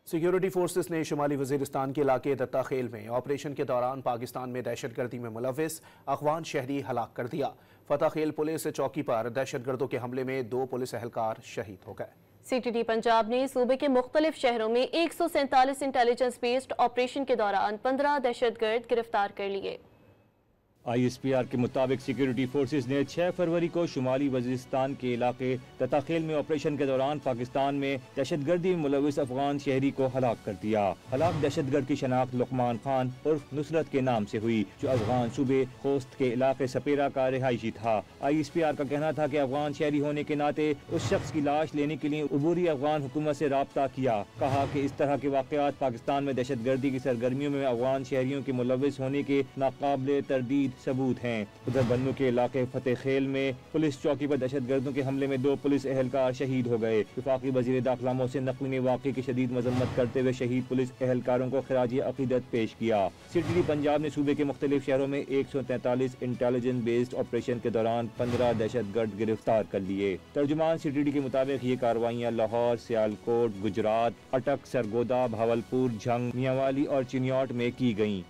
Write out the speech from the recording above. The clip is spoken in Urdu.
سیکیورٹی فورسز نے شمالی وزیرستان کے علاقے دتا خیل میں آپریشن کے دوران پاکستان میں دہشت گردی میں ملوث افغان شہری ہلاک کر دیا۔ فتح خیل پولیس چوکی پر دہشت گردوں کے حملے میں 2 پولیس اہلکار شہید ہو گئے۔ سی ٹی ڈی پنجاب نے صوبے کے مختلف شہروں میں 147 انٹیلیجنس بیسڈ آپریشن کے دوران 15 دہشت گرد گرفتار کر لیے۔ آئی ایس پی آر کے مطابق سیکیورٹی فورسز نے 6 فروری کو شمالی وزیرستان کے علاقے دتا خیل میں آپریشن کے دوران پاکستان میں دہشت گردی میں ملوث افغان شہری کو ہلاک کر دیا۔ ہلاک دہشت گرد کی شناخت لقمان خان عرف نصرت کے نام سے ہوئی، جو افغان صوبے خوست کے علاقے سپیرا کا رہائشی تھا۔ آئی ایس پی آر کا کہنا تھا کہ افغان شہری ہونے کے ناطے اس شخص کی لاش لینے کے لیے عبوری افغان حکومت سے رابطہ کیا۔ کہا کہ اس طرح کے واقعات پاکستان میں دہشت گردی کی سرگرمیوں میں افغان شہریوں کے ملوث ہونے کے ناقابل تردید ثبوت ہیں۔ ادھر بنو کے علاقے فتح خیل میں پولیس چوکی پر دہشت گردوں کے حملے میں 2 پولیس اہلکار شہید ہو گئے۔ وفاقی وزیر داخلہ محسن نقوی نے واقعے کی شدید مذمت کرتے ہوئے شہید پولیس اہلکاروں کو خراج عقیدت پیش کیا۔ سی ٹی ڈی پنجاب نے صوبے کے مختلف شہروں میں 143 انٹیلیجنس بیسڈ آپریشن کے دوران 15 دہشت گرد گرفتار کر لیے۔ ترجمان سی ٹی ڈی کے مطابق یہ کارروائیاں لاہور، سیالکوٹ، گجرات، اٹک، سرگودا، بھاولپور، جھنگ، میانوالی اور چنیوٹ میں کی گئیں۔